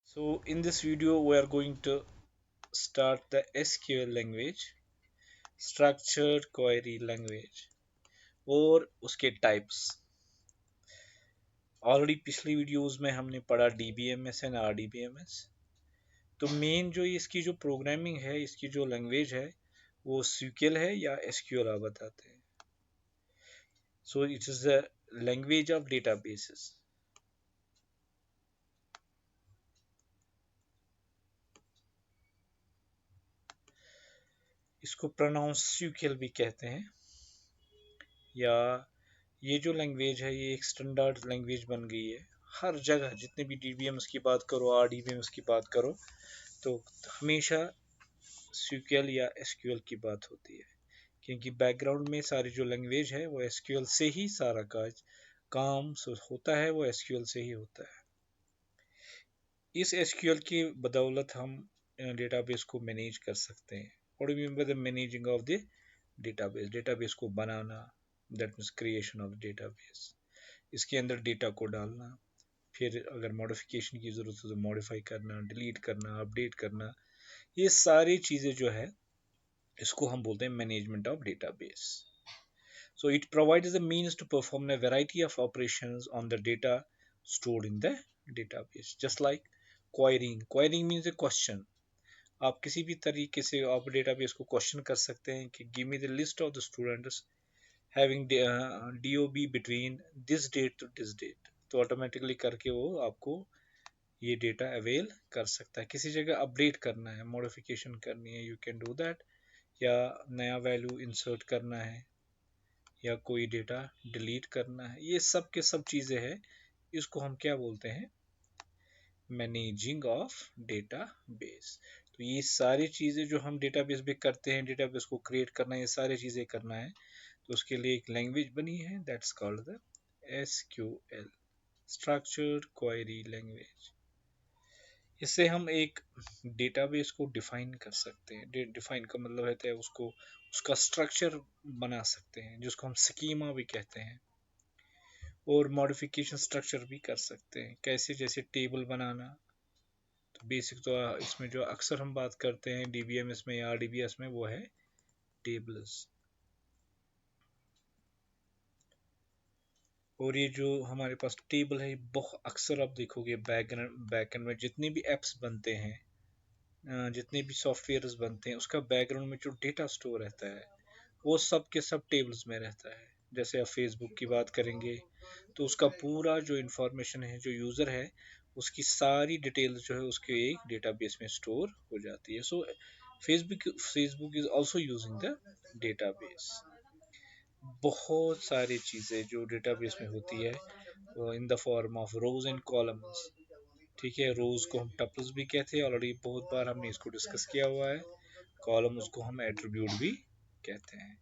So in this video we are going to start the SQL language, structured query language और उसके types। Already पिछली videos में हमने पढ़ा DBMS एंड RDBMS। तो मेन जो इसकी जो प्रोग्रामिंग है, इसकी जो लैंग्वेज है वो SQL है या SQL आप बताते हैं। So it is the language of databases. इसको प्रोनाउंस SQL भी कहते हैं, या ये जो लैंग्वेज है ये एक स्टैंडर्ड लैंग्वेज बन गई है। हर जगह जितने भी DBMS की बात करो, RDBMS की बात करो, तो हमेशा SQL या SQL की बात होती है, क्योंकि बैकग्राउंड में सारी जो लैंग्वेज है वो SQL से ही सारा काम होता है, वो SQL से ही होता है। इस SQL की बदौलत हम डेटाबेस को मैनेज कर सकते हैं। What do you mean by the managing of the database? Database को बनाना, that means creation of database. इसके अंदर डेटा को डालना, फिर अगर मॉडिफिकेशन की ज़रूरत हो तो मॉडिफाई करना, डिलीट करना, अपडेट करना, ये सारी चीज़ें जो है इसको हम बोलते हैं management of database. So it provides the means to perform a variety of operations on the data stored in the database, just like querying. Querying means a question. आप किसी भी तरीके से आप डेटाबेस को क्वेश्चन कर सकते हैं कि give me the list of the students having DOB between this date to this date, तो ऑटोमेटिकली करके वो आपको ये डेटा अवेल कर सकता है। किसी जगह अपडेट करना है, मॉडिफिकेशन करनी है, यू कैन डू दैट, या नया वैल्यू इंसर्ट करना है, या कोई डेटा डिलीट करना है, ये सब के सब चीज़ें हैं। इसको हम क्या बोलते हैं? Managing of database. तो ये सारी चीज़ें जो हम डेटाबेस पे करते हैं, डेटाबेस को क्रिएट करना है, ये सारी चीज़ें करना है, तो उसके लिए एक लैंग्वेज बनी है, that's called the SQL, structured query language. इससे हम एक डेटाबेस को डिफाइन कर सकते हैं। डिफाइन का मतलब रहता है उसको, उसका स्ट्रक्चर बना सकते हैं, जिसको हम स्कीमा भी कहते हैं, और मॉडिफिकेशन स्ट्रक्चर भी कर सकते हैं। कैसे? जैसे टेबल बनाना। तो बेसिक तो इसमें जो अक्सर हम बात करते हैं DBMS में या RDBS में, वो है टेबल्स। और ये जो हमारे पास टेबल है, बहुत अक्सर आप देखोगे बैकएंड में जितने भी एप्स बनते हैं, जितने भी सॉफ्टवेयर्स बनते हैं, उसका बैकग्राउंड में जो डेटा स्टोर रहता है वो सब के सब टेबल्स में रहता है। जैसे आप फेसबुक की बात करेंगे तो उसका पूरा जो इंफॉर्मेशन है, जो यूज़र है, उसकी सारी डिटेल्स जो है उसके एक डेटाबेस में स्टोर हो जाती है। सो Facebook is also using the database. बहुत सारी चीज़ें जो डेटाबेस में होती है in the form of rose and columns. ठीक है, रोज को हम टपल्स भी कहते हैं, ऑलरेडी बहुत बार हमने इसको डिस्कस किया हुआ है। कॉलम उसको हम एट्रीब्यूट भी कहते हैं।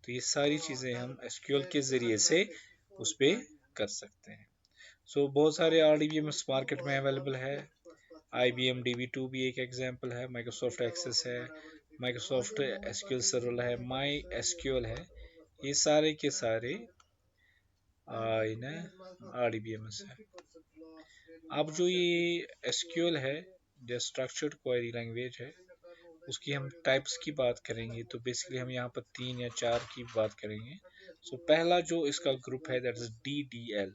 तो ये सारी चीज़ें हम SQL के ज़रिए से उस पर कर सकते हैं। सो बहुत सारे RDBMS मार्केट में अवेलेबल है। IBM DB2 भी एक एग्जांपल है, माइक्रोसॉफ्ट एक्सेस है, माइक्रोसॉफ्ट SQL सर्वर है, माई SQL है। ये सारे के सारे इन RDBMS है। अब जो ये SQL है, जो स्ट्रक्चर्ड क्वेरी लैंग्वेज है, उसकी हम टाइप्स की बात करेंगे तो बेसिकली हम यहाँ पर 3 या 4 की बात करेंगे। सो पहला जो इसका ग्रुप है, that is DDL,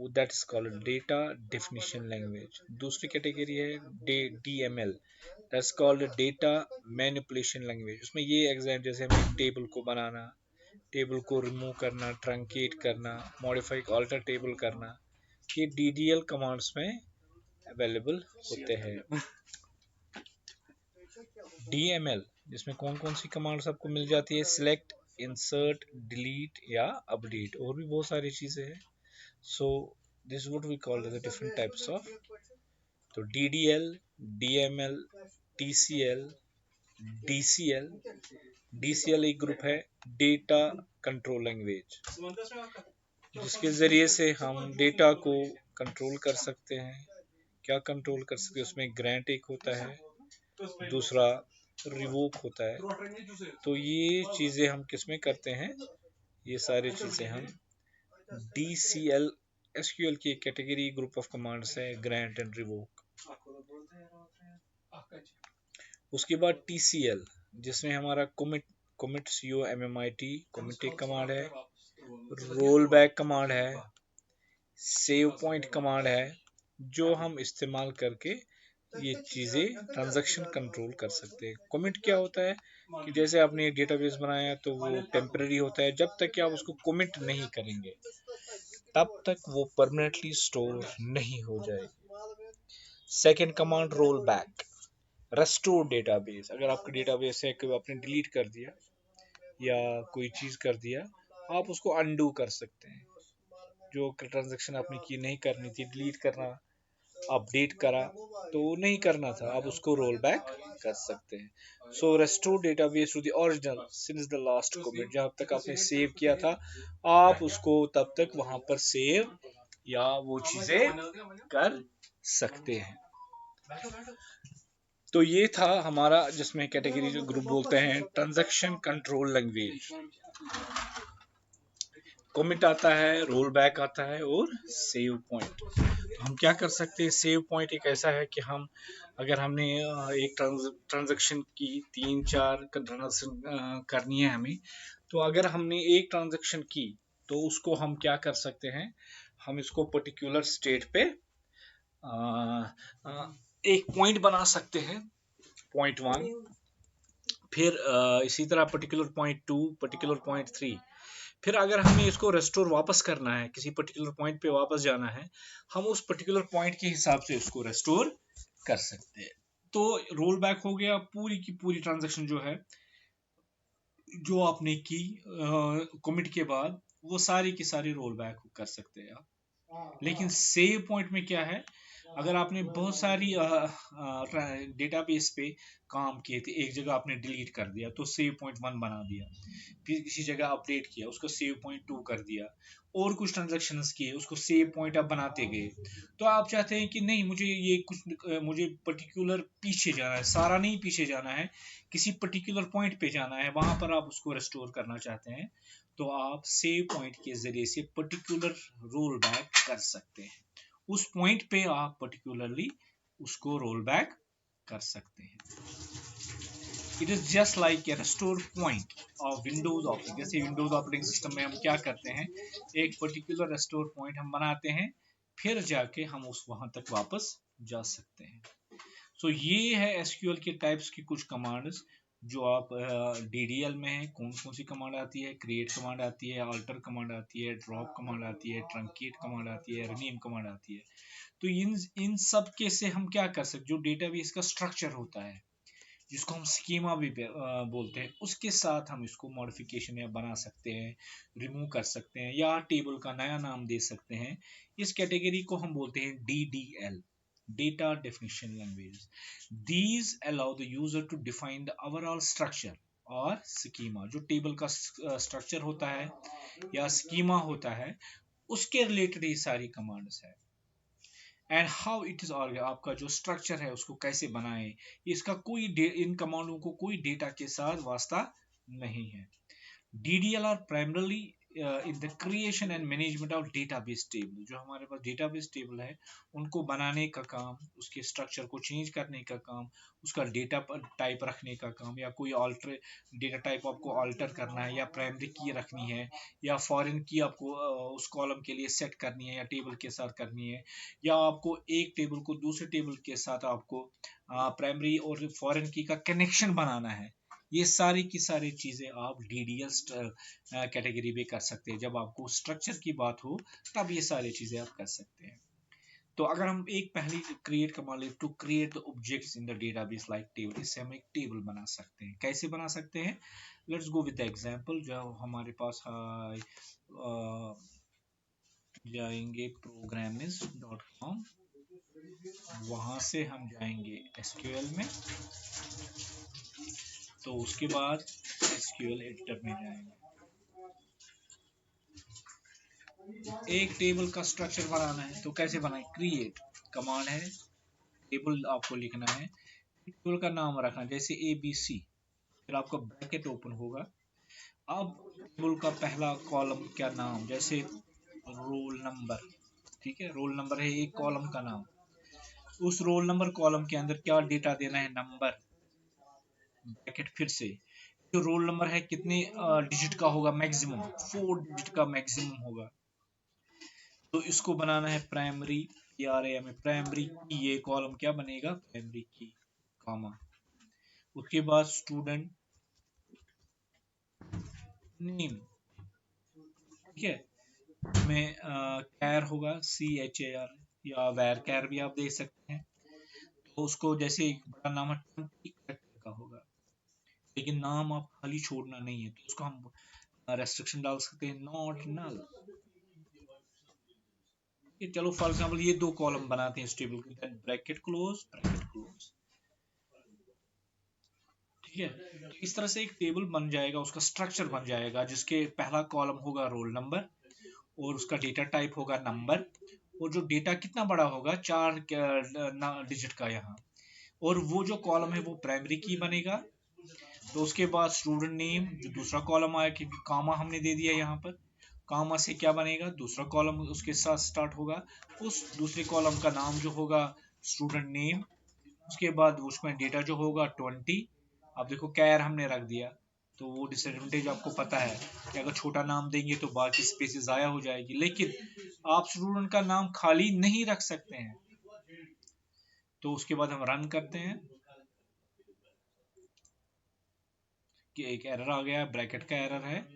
that is called data definition language. दूसरी कैटेगरी है DML, that's called data manipulation language. उसमें ये एग्जाम जैसे हमें टेबल को बनाना, टेबल को रिमूव करना, ट्रंकेट करना, मॉडिफाई ऑल्टर टेबल करना, ये DDL कमांड्स में अवेलेबल होते हैं। DML, जिसमें कौन कौन सी कमांड्स आपको मिल जाती है? सिलेक्ट, इंसर्ट, डिलीट या अपडेट, और भी बहुत सारी चीज़ें हैं। So this what we call the different types of. तो DDL, DML, TCL, DCL। DCL एक ग्रुप है, डेटा कंट्रोल लैंग्वेज, जिसके ज़रिए से हम डेटा को कंट्रोल कर सकते हैं। क्या कंट्रोल कर सकते हैं? उसमें ग्रांट एक होता है, दूसरा रिवोक होता है। तो ये चीज़ें हम किस में करते हैं? ये सारी चीज़ें हम DCL एसक्यूएल की एक कैटेगरी ग्रुप ऑफ कमांड्स है ग्रांट एंड रिवोक। उसके बाद टीसीएल जिसमें हमारा commit COMMIT commit एक कमांड है, रोल बैक कमांड है, सेव पॉइंट कमांड है, जो हम इस्तेमाल करके ये चीजें ट्रांजैक्शन कंट्रोल कर सकते हैं। कमिट क्या होता है कि जैसे आपने एक डेटाबेस बनाया तो वो टेम्पररी होता है, जब तक कि आप उसको कमिट नहीं करेंगे तब तक वो परमानेंटली स्टोर नहीं हो जाएगी। Second command roll back, restore database. अगर आपका डेटाबेस है कि आपने डिलीट कर दिया या कोई चीज कर दिया, आप उसको अनडू कर सकते हैं। जो ट्रांजैक्शन आपने की नहीं करनी थी, डिलीट करना, अपडेट करा तो नहीं करना था, आप उसको रोल बैक कर सकते हैं। So restore database to the original since the last commit, जब तक आपने सेव किया था आप उसको तब तक वहां पर सेव या वो चीजें कर सकते हैं। तो ये था हमारा जिसमें कैटेगरी जो ग्रुप बोलते हैं ट्रांजैक्शन कंट्रोल लैंग्वेज। कमिट आता है, रोल बैक आता है और सेव पॉइंट। तो हम क्या कर सकते हैं, सेव पॉइंट एक ऐसा है कि हम अगर हमने एक ट्रांजैक्शन की 3-4 ट्रांजैक्शन करनी है हमें, तो अगर हमने एक ट्रांजैक्शन की तो उसको हम क्या कर सकते हैं, हम इसको पर्टिकुलर स्टेट पे एक पॉइंट बना सकते हैं, पॉइंट 1, फिर इसी तरह पर्टिकुलर पॉइंट 2, पर्टिकुलर पॉइंट 3। फिर अगर हमें इसको रेस्टोर वापस करना है, किसी पर्टिकुलर पॉइंट पे वापस जाना है, हम उस पर्टिकुलर पॉइंट के हिसाब से इसको रेस्टोर कर सकते हैं। तो रोल बैक हो गया, पूरी की पूरी ट्रांजैक्शन जो है जो आपने की कमिट के बाद, वो सारी की सारी रोल बैक कर सकते हैं आप। लेकिन सेव पॉइंट में क्या है, अगर आपने बहुत सारी डेटाबेस पे काम किए थे, एक जगह आपने डिलीट कर दिया तो सेव पॉइंट 1 बना दिया, फिर किसी जगह अपडेट किया उसको सेव पॉइंट 2 कर दिया, और कुछ ट्रांजैक्शंस किए उसको सेव पॉइंट आप बनाते गए। तो आप चाहते हैं कि नहीं, मुझे ये कुछ मुझे पर्टिकुलर पीछे जाना है, सारा नहीं पीछे जाना है, किसी पर्टिकुलर पॉइंट पे जाना है, वहां पर आप उसको रेस्टोर करना चाहते हैं, तो आप सेव पॉइंट के जरिए से पर्टिकुलर रोल बैक कर सकते हैं। उस पॉइंट पे आप पर्टिकुलरली उसको रोल बैक कर सकते हैं। It is just like a restore point of Windows operating. जैसे विंडोज ऑपरेटिंग सिस्टम में हम क्या करते हैं, एक पर्टिकुलर रेस्टोर पॉइंट हम बनाते हैं, फिर जाके हम उस वहां तक वापस जा सकते हैं। सो ये है एसक्यूएल के टाइप्स की कुछ कमांड्स जो आप डीडीएल में है। कौन कौन सी कमांड आती है, क्रिएट कमांड आती है, अल्टर कमांड आती है, ड्रॉप कमांड आती है, ट्रंकेट कमांड आती है, रीनेम कमांड आती है। तो इन सब के से हम क्या कर सकते, जो डेटाबेस का स्ट्रक्चर होता है जिसको हम स्कीमा भी बोलते हैं, उसके साथ हम इसको मॉडिफिकेशन या बना सकते हैं, रिमूव कर सकते हैं, या टेबल का नया नाम दे सकते हैं। इस कैटेगरी को हम बोलते हैं DDL, data definition language. These allow the user to define the overall structure और स्कीमा, जो टेबल का स्ट्रक्चर होता है या स्कीमा होता है, उसके रिलेटेड ये सारी कमांड्स है। And how it is organised, आपका जो स्ट्रक्चर है उसको कैसे बनाएं, इसका कोई इन कमांडों को कोई डेटा के साथ वास्ता नहीं है। DDL are primarily in the creation and management of database table। जो हमारे पास database table है उनको बनाने का काम, उसके स्ट्रक्चर को चेंज करने का काम, उसका डेटा टाइप रखने का काम, या कोई ऑल्टर डेटा टाइप आपको ऑल्टर करना है, या प्राइमरी की रखनी है, या फॉरेन की आपको उस कॉलम के लिए सेट करनी है या टेबल के साथ करनी है, या आपको एक टेबल को दूसरे टेबल के साथ आपको प्राइमरी और फॉरेन की का कनेक्शन बनाना है। ये सारी की सारी चीजें आप डीडीएल कैटेगरी में कर सकते हैं। जब आपको स्ट्रक्चर की बात हो तब ये सारी चीजें आप कर सकते हैं। तो अगर हम एक पहली क्रिएट कमांड ले, to create the objects in the database like table, इससे हम एक टेबल बना सकते हैं। कैसे बना सकते हैं, let's go with the example. जो हमारे पास जाएंगे programmist.com, वहां से हम जाएंगे SQL में, तो उसके बाद SQL एडिटर में जाएंगे। एक टेबल का स्ट्रक्चर बनाना है तो कैसे बनाए, क्रिएट कमांड है, टेबल आपको लिखना है, टेबल का नाम रखना जैसे ABC, फिर आपका ब्रैकेट ओपन होगा। अब टेबल का पहला कॉलम क्या नाम, जैसे रोल नंबर, ठीक है, रोल नंबर है एक कॉलम का नाम। उस रोल नंबर कॉलम के अंदर क्या डेटा देना है, नंबर, ब्रैकेट फिर से, जो रोल नंबर है कितने डिजिट का होगा, मैक्सिमम 4 डिजिट का मैक्सिमम होगा। तो इसको बनाना है प्राइमरी, PRAM में प्राइमरी की, ये कॉलम क्या बनेगा, प्राइमरी की, कॉमा, उसके बाद स्टूडेंट नेम, ठीक है, में कैर होगा, CHAR, या वैर कैर भी आप दे सकते हैं। तो उसको जैसे एक बड़ा नाम है 20 कैरेक्टर का होगा, लेकिन नाम आप खाली छोड़ना नहीं है, तो उसको हम रेस्ट्रिक्शन डाल सकते हैं, नॉट नल। ये चलो फॉर एग्जांपल ये दो कॉलम बनाते हैं इस टेबल के, then bracket close, bracket close, ठीक है। तो इस तरह से एक टेबल बन जाएगा, उसका स्ट्रक्चर बन जाएगा, जिसके पहला कॉलम होगा रोल नंबर, और उसका डेटा टाइप होगा नंबर, और जो डेटा कितना बड़ा होगा, 4 डिजिट का यहाँ, और वो जो कॉलम है वो प्राइमरी की बनेगा। तो उसके बाद स्टूडेंट नेम, जो दूसरा कॉलम आया, क्योंकि कामा हमने दे दिया यहाँ पर, कामा से क्या बनेगा, दूसरा कॉलम उसके साथ स्टार्ट होगा, उस दूसरे कॉलम का नाम जो होगा स्टूडेंट नेम, उसके बाद उसमें डेटा जो होगा 20। अब देखो कैर हमने रख दिया, तो वो डिसएडवांटेज आपको पता है कि अगर छोटा नाम देंगे तो बाकी स्पेसेस ज़ाया हो जाएगी, लेकिन आप स्टूडेंट का नाम खाली नहीं रख सकते हैं। तो उसके बाद हम रन करते हैं कि एक एरर आ गया, ब्रैकेट का एरर है,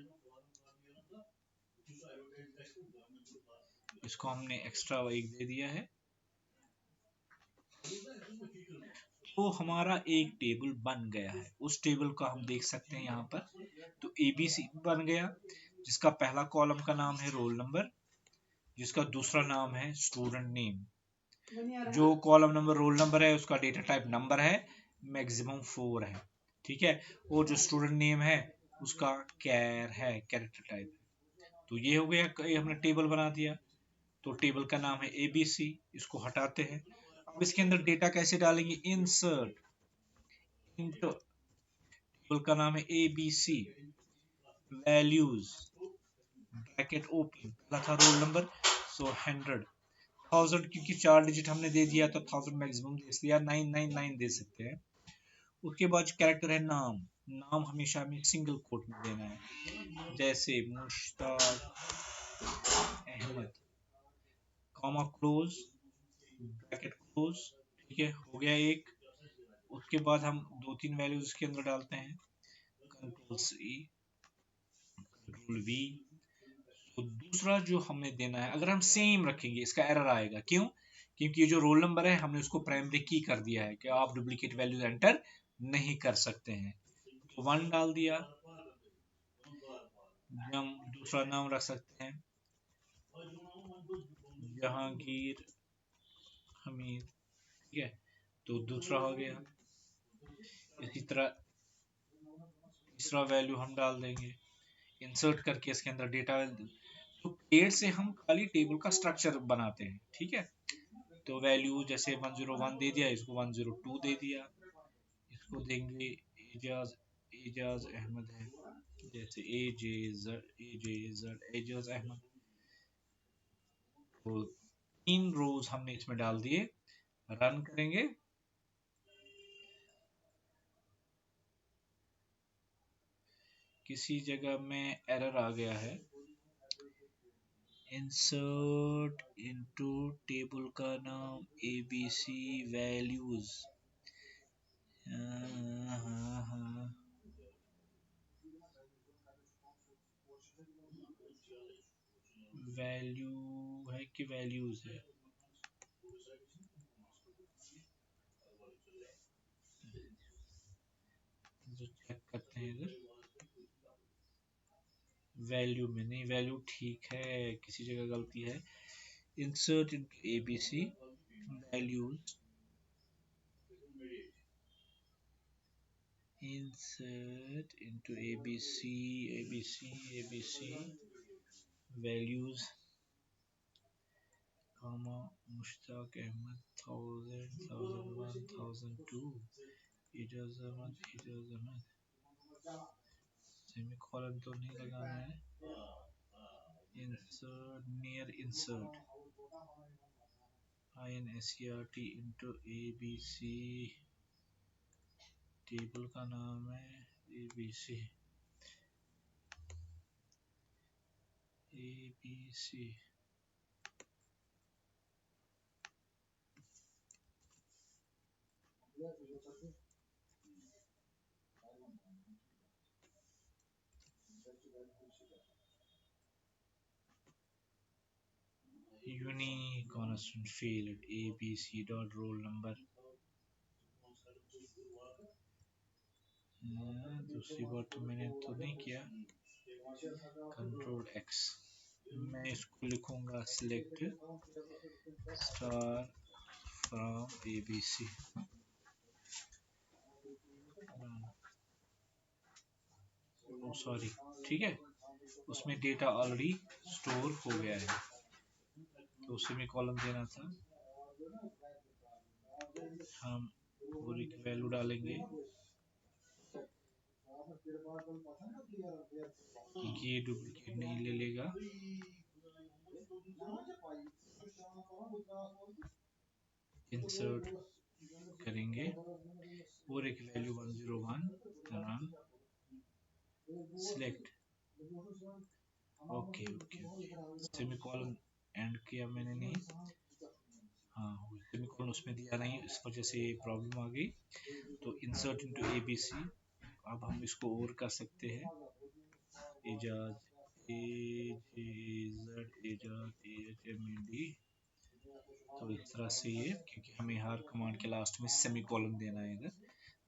इसको हमने एक्स्ट्रा एक दे दिया है। तो हमारा एक टेबल बन गया है, उस टेबल का हम देख सकते हैं यहाँ पर। तो ABC बन गया, जिसका पहला कॉलम का नाम है रोल नंबर, जिसका दूसरा नाम है स्टूडेंट नेम, जो कॉलम नंबर रोल नंबर है उसका डेटा टाइप नंबर है, मैक्सिमम 4 है, ठीक है, और जो स्टूडेंट नेम है उसका कैर है, कैरेक्टर टाइप। तो ये हो गया, ये हमने टेबल बना दिया। तो टेबल का नाम है ABC, इसको हटाते हैं। अब इसके अंदर डेटा कैसे डालेंगे, इंसर्ट इंटर, टेबल का नाम है ABC, वैल्यूज, ब्रैकेट ओपन, पहला था रोल नंबर, सो 100, 1000 क्योंकि 4 डिजिट हमने दे दिया तो 1000 मैक्सिमम दे दिया, 999 दे सकते हैं। उसके बाद कैरेक्टर है नाम, नाम हमेशा हमें सिंगल कोट में देना है, जैसे Mushtaq Ahmed, comma close, bracket close, ठीक है, हो गया एक। उसके बाद हम दो तीन वैल्यूज इसके अंदर डालते हैं, Ctrl+C, Ctrl+V। तो दूसरा जो हमें देना है, अगर हम सेम रखेंगे इसका एरर आएगा, क्यों, क्योंकि ये जो रोल नंबर है हमने उसको प्राइमरी की कर दिया है कि आप डुप्लीकेट वैल्यूज एंटर नहीं कर सकते हैं। तो 1 डाल दिया, हम दूसरा नाम रख सकते हैं जहांगीर हमीद, ठीक है, तो दूसरा हो गया। इसी तरह तीसरा वैल्यू हम डाल देंगे, इंसर्ट करके इसके अंदर डेटा। तो पेड़ से हम खाली टेबल का स्ट्रक्चर बनाते हैं, ठीक है। तो वैल्यू जैसे 101 दे दिया, इसको 102 दे दिया, इसको देंगे एजाज, एजाज अहमद है, जैसे एजाज अहमद। तो 3 रोज हमने इसमें डाल दिए, रन करेंगे। किसी जगह में एरर आ गया है, इंसर्ट इनटू टेबल का नाम ABC वैल्यूज, वैल्यू है कि वैल्यूज है, जो चेक करते हैं इधर, वैल्यू में नहीं, वैल्यू ठीक है, किसी जगह गलती है। Insert into ABC values, insert into ABC values, comma Mushtaq Ahmed 1000, 1001, 1002, Ijaz Ahmed, semicolon तो नहीं लगाना है, insert near insert, INSERT into ABC, table का नाम है ABC, ABC unique constant field ABC dot roll number। दूसरी बार तो मैंने तो नहीं किया। कंट्रोल एक्स, मैं इसको लिखूंगा select star from ABC। Sorry, ठीक है, उसमें डेटा ऑलरेडी स्टोर हो गया है तो उसी में कॉलम देना था। हम पूरी की वैल्यू डालेंगे, ये डुप्लीकेट नहीं ले लेगा। इंसर्ट करेंगे पूरे की value 101 run select, okay okay semicolon and किया मैंने नहीं, हाँ सेमीकोलन उसमें दिया नहीं, इस वजह से ये प्रॉब्लम आ गई। तो इंसर्ट इनटू ABC, अब हम इसको और कर सकते हैं, एजाज AJZ तो इस तरह से ये, क्योंकि हमें हर कमांड के लास्ट में सेमी कॉलम देना है इधर,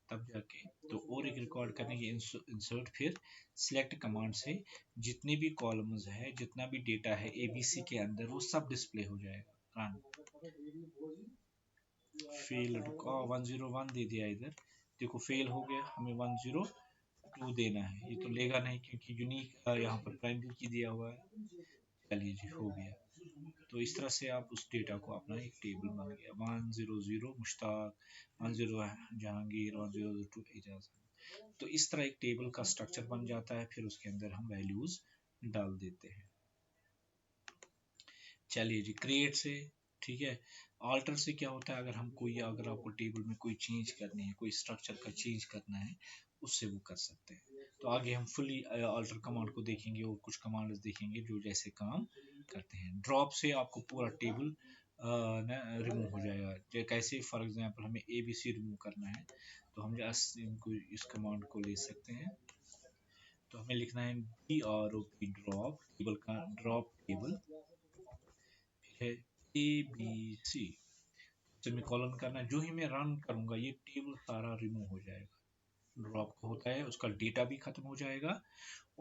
तब जाके तो और एक रिकॉर्ड करने की इंसर्ट, फिर सिलेक्ट कमांड से जितने भी कॉलम्स है, जितना भी डेटा है ABC के अंदर, वो सब डिस्प्ले हो जाएगा। रन फेल 101 दे दिया इधर, देखो फेल हो गया, हमें 102 देना है, ये तो लेगा नहीं क्योंकि यूनिक यहाँ पर प्राइमरी की दिया हुआ है। चलिए जी हो गया। तो इस तरह से आप उस डेटा को अपना एक टेबल बन गया, 100 मुश्ताक, 10 जहांगीर, 102 एजाज। तो इस तरह एक टेबल का स्ट्रक्चर बन जाता है, फिर उसके अंदर हम वैल्यूज डाल देते हैं। चलिए जी, क्रिएट से, ठीक है, ऑल्टर से क्या होता है, अगर हम कोई, अगर आपको टेबल में कोई चेंज करनी है, कोई स्ट्रक्चर का चेंज करना है, उससे वो कर सकते हैं। तो आगे हम फुली ऑल्टर कमांड को देखेंगे और कुछ कमांड्स देखेंगे जो जैसे काम करते हैं। ड्रॉप से आपको पूरा टेबल रिमूव हो जाएगा। कैसे, फॉर एग्जांपल हमें ABC रिमूव करना है, तो हम इनको इस कमांड को ले सकते हैं। तो हमें लिखना है DROP ड्रॉप, टेबल का ड्रॉप टेबल है ABC, सेमीकोलन करना है। जो ही मैं रन करूंगा ये टेबल सारा रिमूव हो जाएगा। ड्रॉप होता है उसका डेटा भी खत्म हो जाएगा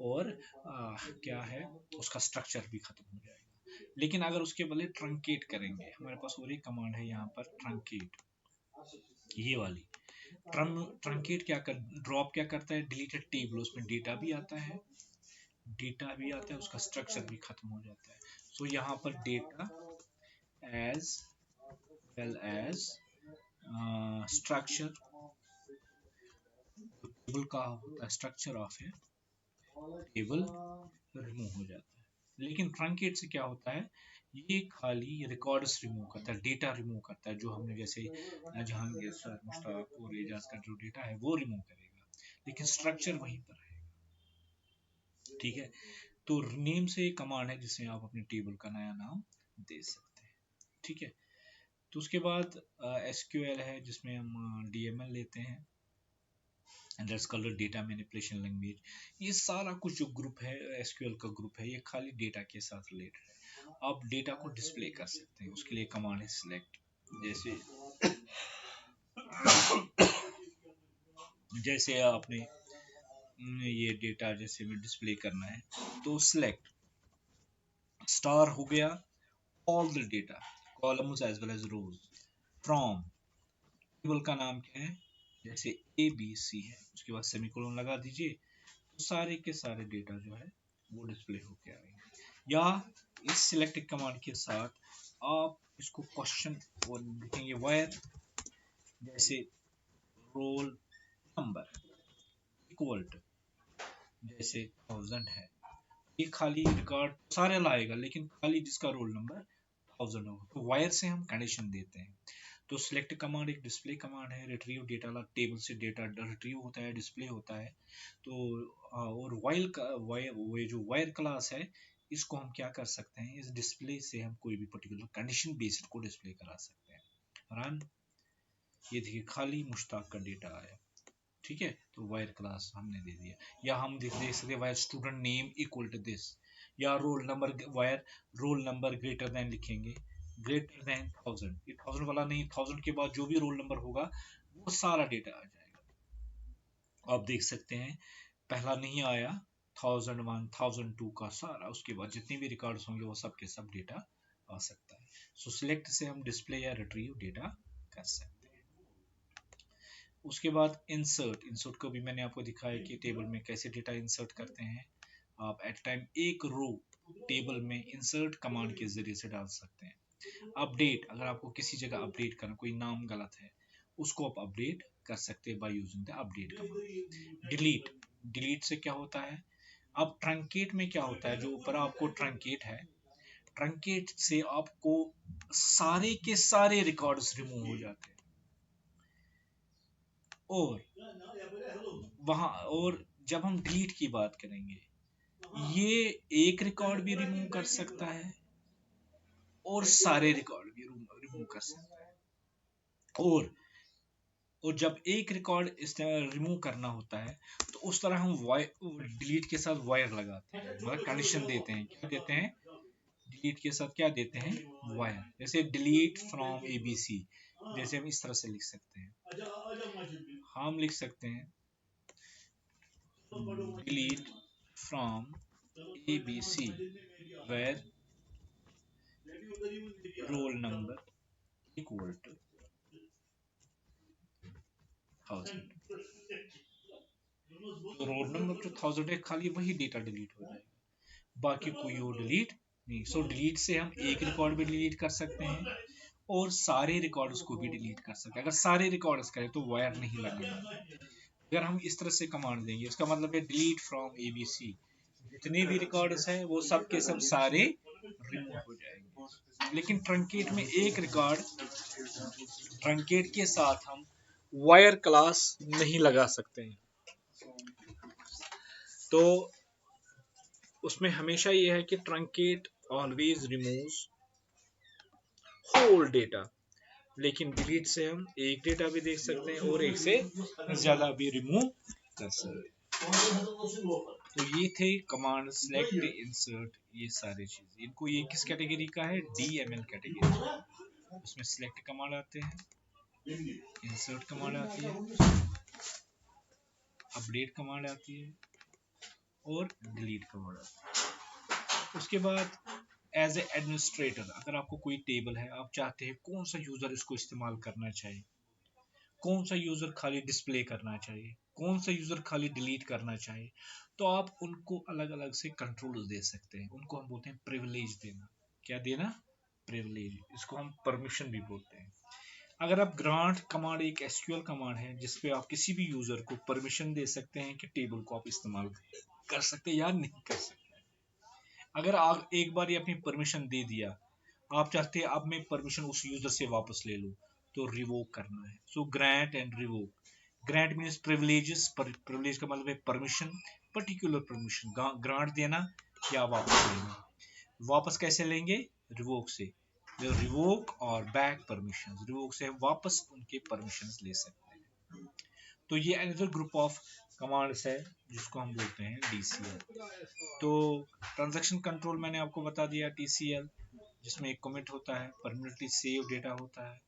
और क्या है, उसका स्ट्रक्चर भी खत्म हो जाएगा। लेकिन अगर उसके बदले ट्रंकेट करेंगे, हमारे पास और एक कमांड है यहाँ पर ट्रंकेट, ये वाली ट्रंकेट क्या कर, ड्रॉप क्या करता है, डिलीटेड टेबल, उसमें डेटा भी आता है, डेटा भी आता है, उसका स्ट्रक्चर भी खत्म हो जाता है। सो यहाँ पर data as well as structure, table का होता है स्ट्रक्चर ऑफ है, टेबल रिमूव हो जाता है। लेकिन ट्रंकेट से क्या होता है, ये खाली रिकॉर्ड्स रिमूव करता है, डेटा रिमूव करता है, जो हमने जैसे जहांगीर सर, मुश्ताक और एजाज का जो डेटा है वो रिमूव करेगा, लेकिन स्ट्रक्चर वहीं पर रहेगा। ठीक है, तो नेम से एक कमांड है जिसमें आप अपने टेबल का नया नाम दे सकते हैं। ठीक है, तो उसके बाद SQL है जिसमें हम DML लेते हैं, that's called data manipulation language. ये सारा कुछ जो ग्रुप है SQL का ग्रुप है, ये खाली डेटा के साथ रिलेटेड है। आप डेटा को डिस्प्ले कर सकते हैं, उसके लिए कमांड है सिलेक्ट। जैसे जैसे आपने ये डेटा जैसे में डिस्प्ले करना है, तो सिलेक्ट स्टार हो गया all the data columns as well as rows from, table का नाम क्या है, जैसे ABC है, उसके बाद सेमीकोलन लगा दीजिए, तो सारे के सारे डेटा जो है वो डिस्प्ले होके आएंगे। या इस सिलेक्ट कमांड के साथ आप इसको क्वेश्चन और लिखेंगे वायर, जैसे रोल नंबर इक्वल टू, जैसे 1000 है, ये खाली रिकॉर्ड सारे लाएगा, लेकिन खाली जिसका रोल नंबर 1000 होगा, तो वायर से हम कंडीशन देते हैं। तो सिलेक्ट कमांड एक डिस्प्ले कमांड है, रिट्रीव डेटा टेबल से डेटा रिट्रीव होता है, डिस्प्ले होता है। तो और वाइल का वो जो वायर क्लास है, इसको हम क्या कर सकते हैं, इस डिस्प्ले से हम कोई भी पर्टिकुलर कंडीशन बेस्ड को डिस्प्ले करा सकते हैं। रन, ये देखिए खाली मुश्ताक का डेटा आया, ठीक है, तो वायर क्लास हमने दे दिया। या हम देख सकते where student name equal to this, या roll number, where roll number greater than लिखेंगे, ग्रेटर देन 1000, ये 1000 वाला नहीं, 1000 के बाद जो भी रोल नंबर होगा वो सारा डेटा आ जाएगा। आप देख सकते हैं पहला नहीं आया, 1001 1002 का सारा, उसके बाद जितने भी रिकॉर्ड्स होंगे वो सब के सब डेटा आ सकता है। सो सिलेक्ट से हम डिस्प्ले या रिट्रीव डेटा कर सकते हैं। उसके बाद इंसर्ट, इंसर्ट को भी मैंने आपको दिखाया कि टेबल में कैसे डेटा इंसर्ट करते हैं। आप एट टाइम एक रो टेबल में इंसर्ट कमांड के जरिए से डाल सकते हैं। अपडेट, अगर आपको किसी जगह अपडेट करना, कोई नाम गलत है, उसको आप अपडेट कर सकते हैं by using the update command. Delete, delete से क्या होता है, अब ट्रंकेट में क्या होता है, जो ऊपर आपको ट्रंकेट है, ट्रंकेट से आपको सारे के सारे रिकॉर्ड्स रिमूव हो जाते हैं। और वहां, और जब हम डिलीट की बात करेंगे, ये एक रिकॉर्ड भी रिमूव कर सकता है और सारे रिकॉर्ड भी रिमूव कर सकता है। और जब एक रिकॉर्ड इस तरह रिमूव करना होता है, तो उस तरह हम डिलीट के साथ वायर लगाते हैं, मतलब कंडीशन देते हैं, क्या देते हैं, डिलीट के साथ क्या देते हैं, वायर। जैसे डिलीट फ्रॉम एबीसी, जैसे हम इस तरह से लिख सकते हैं, हम लिख सकते हैं delete from ABC where roll number equal to 1000, तो रोल नंबर जो 1000 है खाली वही डेटा डिलीट हो जाएगा, बाकी कोई और डिलीट नहीं। सो डिलीट से हम एक रिकॉर्ड भी डिलीट कर सकते हैं और सारे रिकॉर्ड्स को भी डिलीट कर सकते हैं। अगर सारे रिकॉर्ड्स करें तो वायर नहीं लगाना। अगर हम इस तरह से कमांड देंगे, इसका मतलब है डिलीट फ्रॉम एबीसी, जितने भी रिकॉर्ड्स हैं वो सब के सब सारे रिमूव हो जाएंगे। लेकिन ट्रंकेट में एक रिकॉर्ड, ट्रंकेट के साथ हम वायर क्लास नहीं लगा सकते हैं, तो उसमें हमेशा ये है कि truncate always removes whole data, लेकिन डिलीट से हम एक डेटा भी देख सकते हैं और एक से ज्यादा भी रिमूव कर सकते हैं। तो ये थे कमांड सेलेक्ट, इंसर्ट, ये सारी चीजें, इनको ये किस कैटेगरी का है, डीएमएल कैटेगरी। उसमें सिलेक्ट कमांड आते हैं, इंसर्ट कमांड आती है, अपडेट कमांड आती है और डिलीट कमांड आती है। उसके बाद एज ए एडमिनिस्ट्रेटर, अगर आपको कोई टेबल है, आप चाहते हैं कौन सा यूजर इसको इस्तेमाल करना चाहिए, कौन सा यूजर खाली डिस्प्ले करना चाहिए, कौन सा यूजर खाली डिलीट करना चाहिए, तो आप उनको अलग अलग से कंट्रोल दे सकते हैं। उनको हम बोलते हैं प्रिविलेज देना। क्या देना, प्रिविलेज, इसको हम परमिशन भी बोलते हैं। अगर आप ग्रांट कमांड एक एसक्यूएल कमांड है जिसपे आप किसी भी यूजर को परमिशन दे सकते हैं कि टेबल को आप इस्तेमाल कर सकते हैं या नहीं कर सकते। अगर आप एक बार ये अपनी परमिशन दे दिया, आप चाहते हैं अब मैं परमिशन उस यूजर से वापस ले लूं, तो रिवोक करना है। So grant and revoke, grant means privileges, privilege का मतलब है परमिशन, पर्टिकुलर परमिशन, ग्रांट देना या वापस लेना। वापस कैसे लेंगे, रिवोक से, रिवोक और बैक परमिशन, रिवोक से वापस उनके परमिशन ले सकते हैं। तो ये अनदर ग्रुप ऑफ कमांड्स है जिसको हम बोलते हैं DCL। तो ट्रांजैक्शन कंट्रोल मैंने आपको बता दिया, TCL, जिसमें एक कमिट होता है, परमानेंटली सेव डेटा होता है,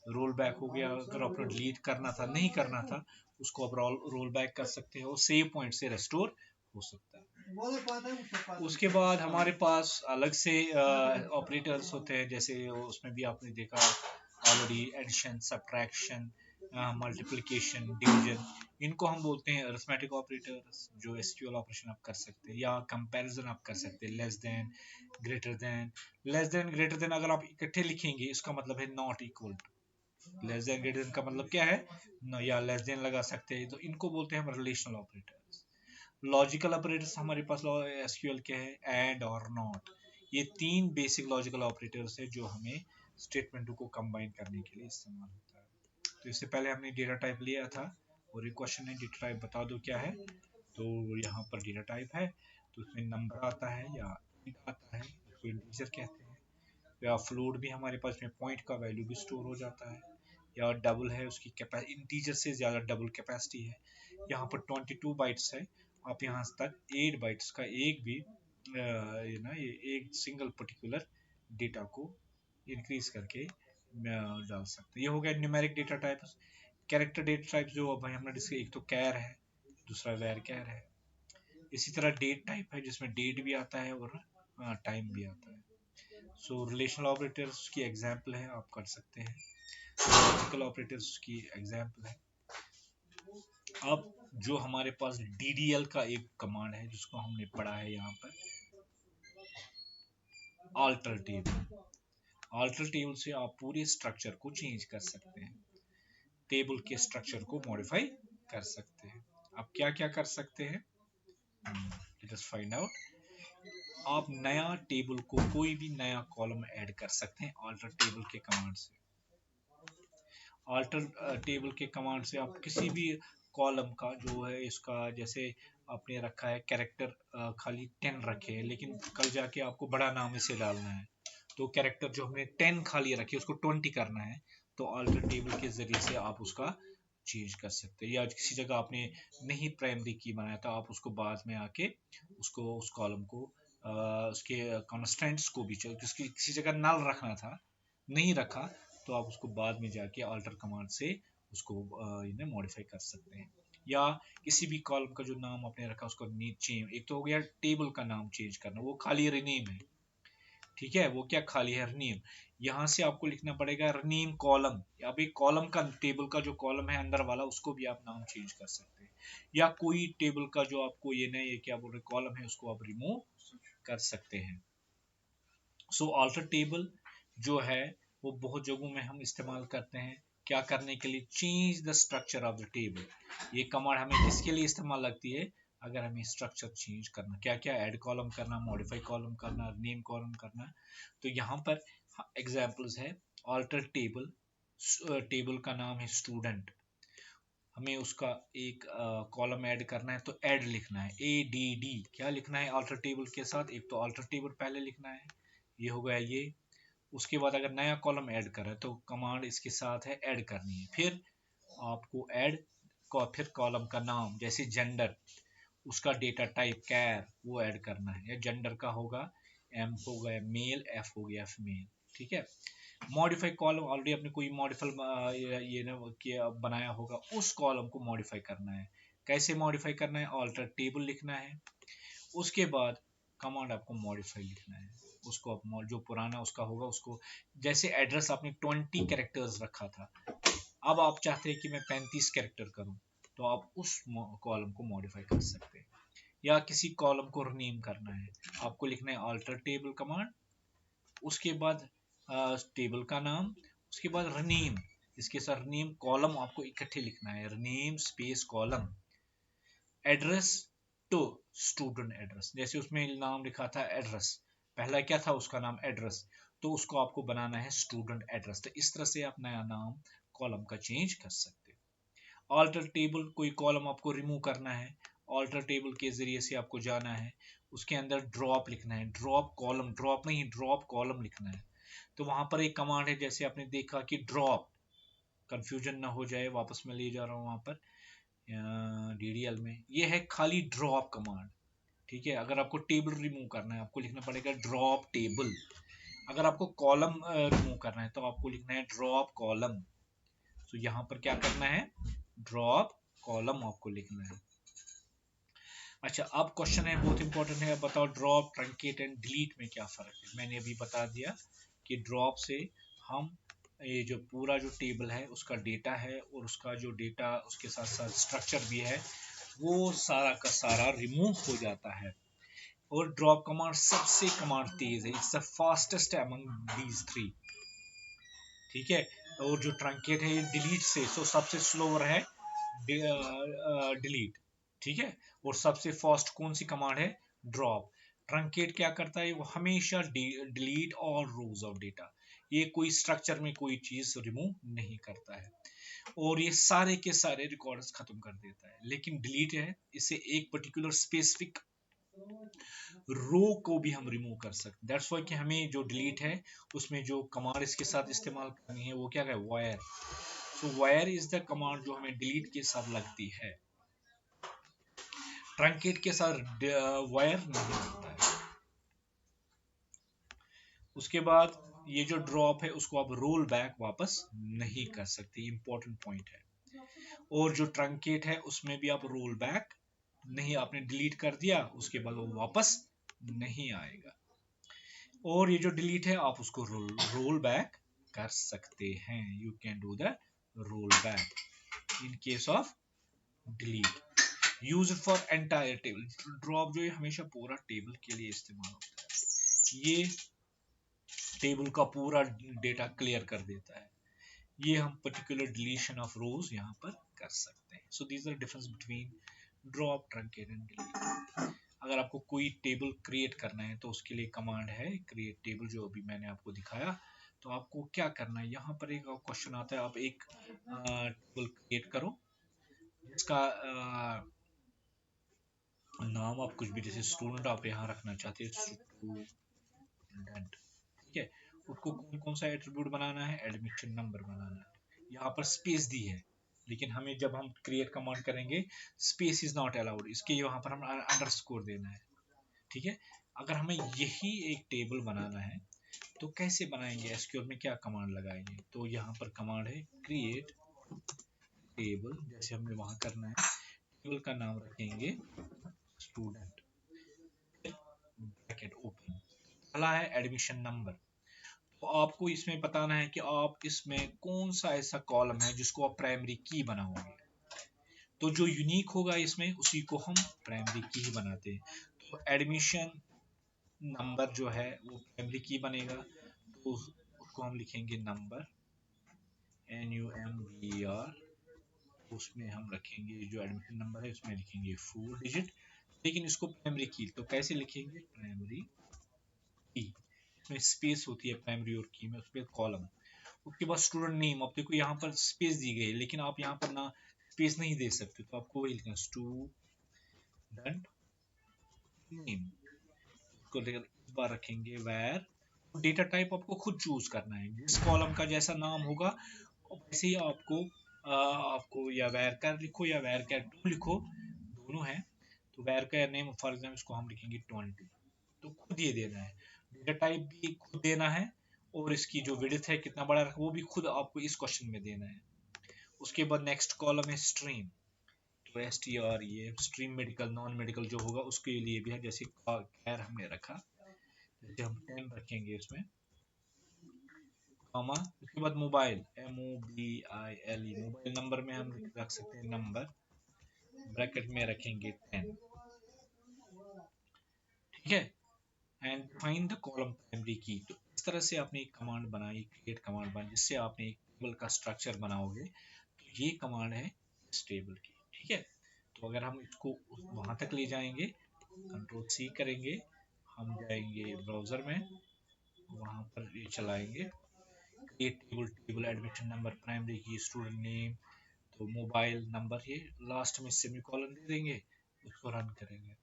रोल बैक हो गया, अगर आपने डिलीट करना था, नहीं करना था, उसको आप रोल बैक कर सकते हो, सेव पॉइंट से रेस्टोर हो सकता है। उसके बाद हमारे पास अलग से ऑपरेटर्स होते हैं, जैसे उसमें भी आपने देखा already, addition, subtraction, multiplication, division, इनको हम बोलते हैं अरिथमेटिक ऑपरेटर्स, जो एसक्यूएल ऑपरेशन आप कर सकते हैं, या कंपैरिजन आप कर सकते हैं, less than, greater than. Less than greater than अगर आप इकट्ठे लिखेंगे, इसका मतलब है not equal to. Less than greater than का मतलब क्या है, या लेस देन लगा सकते हैं, तो इनको बोलते हैं हम रिलेशनल ऑपरेटर्स। लॉजिकल ऑपरेटर्स हमारे पास एसक्यूएल के हैं, एंड और नॉट, ये 3 बेसिक लॉजिकल ऑपरेटर्स है जो हमें स्टेटमेंटों को कंबाइन करने के लिए इस्तेमाल होता है। तो इससे पहले हमने डेटा टाइप लिया था और एक क्वेश्चन है डेटा टाइप बता दो क्या है। तो यहाँ पर डेटा टाइप है तो उसमें नंबर आता है या int आता है, इसको इंटीजर कहते हैं, या फ्लोट भी हमारे पास में पॉइंट का वैल्यू भी स्टोर हो जाता है, या डबल है उसकी इंटीजर से ज़्यादा डबल कैपेसिटी है। यहाँ पर 22 बाइट्स है, आप यहाँ तक 8 बाइट्स का एक भी ये एक सिंगल पर्टिकुलर डेटा को इंक्रीज करके डाल सकते हैं। ये हो गया numeric data types. Character data type जो भाई हमने डिस्कस, एक तो कैर है, दूसरा वैर कैर है। इसी तरह डेट टाइप है जिसमें डेट भी आता है और टाइम भी आता है। सो रिलेशनल ऑपरेटर्स की एग्जांपल है, आप कर सकते हैं। लॉजिकल ऑपरेटर्स की एग्जांपल है। अब जो हमारे पास DDL का एक कमांड है जिसको हमने पढ़ा है यहाँ पर, ऑल्टर टेबल। ऑल्टर टेबल से आप पूरे स्ट्रक्चर को चेंज कर सकते हैं, टेबल के स्ट्रक्चर को मॉडिफाई कर सकते हैं। आप क्या क्या कर सकते हैं, लेट अस फाइंड आउट। आप नया टेबल को कोई भी नया कॉलम ऐड कर सकते हैं ऑल्टर टेबल के कमांड से। ऑल्टर टेबल के कमांड से आप किसी भी कॉलम का जो है इसका, जैसे आपने रखा है कैरेक्टर खाली 10 रखे हैं, लेकिन कल जाके आपको बड़ा नाम इसे डालना है, तो कैरेक्टर जो हमने 10 खाली रखे उसको 20 करना है, तो ऑल्टर टेबल के जरिए से आप उसका चेंज कर सकते हैं। या किसी जगह आपने नहीं प्राइमरी की बनाया तो आप उसको बाद में आके उसको उस कॉलम को उसके कॉन्स्टेंट्स को भी जिसकी किसी जगह नल रखना था नहीं रखा, तो आप उसको बाद में जाके अल्टर कमांड से उसको मॉडिफाई कर सकते हैं। या किसी भी कॉलम का जो नाम आपने रखा उसको नीचे, एक तो हो गया टेबल का नाम चेंज करना, वो खाली रीनेम है, ठीक है, वो क्या खाली है रीनेम। यहाँ से आपको लिखना पड़ेगा रीनेम कॉलम। अब एक कॉलम का, टेबल का जो कॉलम है अंदर वाला उसको भी आप नाम चेंज कर सकते हैं, या कोई टेबल का जो आपको ये नहीं ये क्या बोल रहे कॉलम है उसको आप रिमूव कर सकते हैं। सो ऑल्टर टेबल जो है वो बहुत जगहों में हम इस्तेमाल करते हैं, क्या करने के लिए, change the structure of the table. ये कमांड हमें किसके लिए इस्तेमाल लगती है, अगर हमें स्ट्रक्चर चेंज करना, क्या क्या ऐड कॉलम करना, मॉडिफाई कॉलम करना, नेम कॉलम करना। तो यहाँ पर एग्जांपल्स है ऑल्टर टेबल। टेबल का नाम है स्टूडेंट, हमें उसका एक कॉलम ऐड करना है तो ऐड लिखना है, ADD क्या लिखना है ऑल्टर टेबल के साथ, एक तो ऑल्टर टेबल पहले लिखना है, ये हो गया ये। उसके बाद अगर नया कॉलम ऐड कर रहा है तो कमांड इसके साथ है ऐड करनी है, फिर आपको ऐड फिर कॉलम का नाम जैसे जेंडर, उसका डेटा टाइप कैर वो ऐड करना है, या जेंडर का होगा M हो गया मेल, F हो गया फीमेल, ठीक है। मॉडिफाई कॉलम ऑलरेडी आपने कोई मॉडिफाई ये ना किया बनाया होगा, उस कॉलम को मॉडिफाई करना है। कैसे मॉडिफाई करना है, ऑल्टर टेबल लिखना है, उसके बाद कमांड आपको मॉडिफाई लिखना है, उसको आप जो पुराना उसका होगा उसको, जैसे एड्रेस आपने 20 कैरेक्टर्स रखा था, अब आप चाहते हैं कि मैं 35 कैरेक्टर करूं, तो आप उस कॉलम को मॉडिफाई कर सकते हैं। या किसी कॉलम को रीनेम करना है, आपको लिखना है ऑल्टर टेबल कमांड, उसके बाद टेबल का नाम, उसके बाद रीनेम, इसके साथ रीनेम कॉलम आपको इकट्ठे लिखना है, rename space column, address to student address, जैसे उसमें नाम लिखा था एड्रेस, पहला क्या था उसका नाम एड्रेस, तो उसको आपको बनाना है स्टूडेंट एड्रेस। तो इस तरह से आप नया नाम कॉलम का चेंज कर सकते हो। ऑल्टर टेबल, कोई कॉलम आपको रिमूव करना है, ऑल्टर टेबल के जरिए से आपको जाना है, उसके अंदर ड्रॉप लिखना है, ड्रॉप कॉलम, ड्रॉप नहीं ड्रॉप कॉलम लिखना है। तो वहां पर एक कमांड है, जैसे आपने देखा कि ड्रॉप, कंफ्यूजन ना हो जाए, वापस मैं ले जा रहा हूँ वहां पर DDL में, ये है खाली ड्रॉप कमांड, ठीक है। अगर आपको टेबल रिमूव करना है आपको लिखना पड़ेगा ड्रॉप टेबल, अगर आपको कॉलम रिमूव करना है तो आपको लिखना है ड्रॉप कॉलम। तो यहाँ पर क्या करना है, ड्रॉप कॉलम आपको लिखना है। अच्छा, अब क्वेश्चन है बहुत इंपॉर्टेंट है, बताओ ड्रॉप, ट्रंकेट एंड डिलीट में क्या फर्क है। मैंने अभी बता दिया कि ड्रॉप से हम ये जो पूरा जो टेबल है उसका डेटा है और उसका जो डेटा उसके साथ साथ स्ट्रक्चर भी है वो सारा का सारा रिमूव हो जाता है। और ड्रॉप कमांड सबसे कमांड तेज है, it's the fastest among these three, ठीक है। और जो ट्रंकेट है ये डिलीट से तो सबसे स्लोअर है डिलीट, ठीक है। और सबसे फास्ट कौन सी कमांड है, ड्रॉप। ट्रंकेट क्या करता है, वो हमेशा delete all rose of data, ये कोई स्ट्रक्चर में कोई चीज रिमूव नहीं करता है और ये सारे के सारे रिकॉर्ड्स खत्म कर देता है। लेकिन डिलीट है, इसे एक पर्टिकुलर स्पेसिफिक रो को भी हम रिमूव कर सकते। दैट्स वाई कि हमें जो डिलीट है उसमें जो कमांड इसके साथ इस्तेमाल करनी है वो क्या है, wire. So wire is the command जो हमें डिलीट के साथ लगती है, ट्रंकेट के साथ वायर नहीं लगता है। उसके बाद ये जो ड्रॉप है उसको आप रोल बैक वापस नहीं कर सकते, इंपॉर्टेंट पॉइंट है। और जो ट्रंकेट है उसमें भी आप रोल बैक नहीं, आपने डिलीट कर दिया उसके बाद वो वापस नहीं आएगा। और ये जो डिलीट है आप उसको रोल बैक कर सकते हैं, you can do the roll back in case of delete. Use for entire table, drop जो है हमेशा पूरा टेबल के लिए इस्तेमाल होता है, ये टेबल का पूरा डेटा क्लियर कर देता है। ये हम पर्टिकुलर डिलीशन ऑफ रोज यहाँ पर कर सकते हैं। So these are difference between drop, truncate and delete. अगर आपको कोई टेबल क्रिएट करना है तो उसके लिए कमांड है क्रिएट टेबल, जो अभी मैंने आपको दिखाया। तो आपको क्या करना है, यहाँ पर एक क्वेश्चन आता है, आप एक टेबल क्रिएट करो जिसका नाम आप कुछ भी, जैसे स्टूडेंट आप यहाँ रखना चाहते हैं, स्टूडेंट, ठीक है। उसको कौन कौन सा एट्रीब्यूट बनाना है, एडमिशन नंबर बनाना है। यहाँ पर स्पेस दी है लेकिन हमें जब हम क्रिएट कमांड करेंगे स्पेस इज नॉट अलाउड, इसके यहाँ पर हम अंडरस्कोर देना है, ठीक है। अगर हमें यही एक टेबल बनाना है तो कैसे बनाएंगे, एसक्यूएल में क्या कमांड लगाएंगे, तो यहाँ पर कमांड है क्रिएट टेबल, जैसे हमने वहां करना है, टेबल का नाम रखेंगे स्टूडेंट, ब्रैकेट ओपन, पहला है एडमिशन नंबर। तो आपको इसमें बताना है कि आप इसमें कौन सा ऐसा कॉलम है जिसको आप प्राइमरी की बनाओगे, तो जो यूनिक होगा इसमें उसी को हम प्राइमरी की ही बनाते हैं। तो एडमिशन नंबर जो है वो प्राइमरी की बनेगा, तो उसको हम लिखेंगे नंबर, NUMBR, उसमें हम रखेंगे जो एडमिशन नंबर है उसमें लिखेंगे 4 डिजिट, लेकिन इसको प्राइमरी की तो कैसे लिखेंगे, प्राइमरी की, इसमें स्पेस होती है प्राइमरी और की में, उस पर कॉलम। उसके बाद स्टूडेंट नेम, अब देखो यहाँ पर स्पेस दी गई है लेकिन आप यहाँ पर ना स्पेस नहीं दे सकते, तो आपको वही लिखना स्टूडेंट नेम, उसको इस बार रखेंगे where, डेटा टाइप आपको खुद चूज करना है, जिस कॉलम का जैसा नाम होगा वैसे ही आपको या where लिखो या where लिखो, दोनों है। तो where नेम फॉर एग्जाम्पल इसको हम लिखेंगे 20, तो खुद ये देना है, डेटा टाइप भी खुद देना है और इसकी जो विड्थ है कितना बड़ा रखा वो भी खुद आपको इस क्वेश्चन में देना है। उसके बाद नेक्स्ट कॉलम है स्ट्रीम, तो STR, ये स्ट्रीम मेडिकल नॉन मेडिकल जो होगा उसके लिए भी है, जैसे कैर हमने रखा, जैसे हम 10 रखेंगे इसमें, कॉमा, उसके बाद मोबाइल MOBILE, मोबाइल नंबर में हम रख सकते हैं नंबर, ब्रैकेट में रखेंगे 10, ठीक है। And find the column primary की, तो इस तरह से आपने एक कमांड बनाई, क्रिएट कमांड बनाई, जिससे आपने एक टेबल का स्ट्रक्चर बनाओगे। तो ये कमांड है इस टेबल की, ठीक है। तो अगर हम इसको वहां तक ले जाएंगे, कंट्रोल C करेंगे, हम जाएंगे ब्राउजर में, वहां पर ये चलाएंगे create table, table admission number, primary की, स्टूडेंट नेम, तो मोबाइल नंबर, ये लास्ट में सेमीकोलन दे देंगे, उसको रन करेंगे।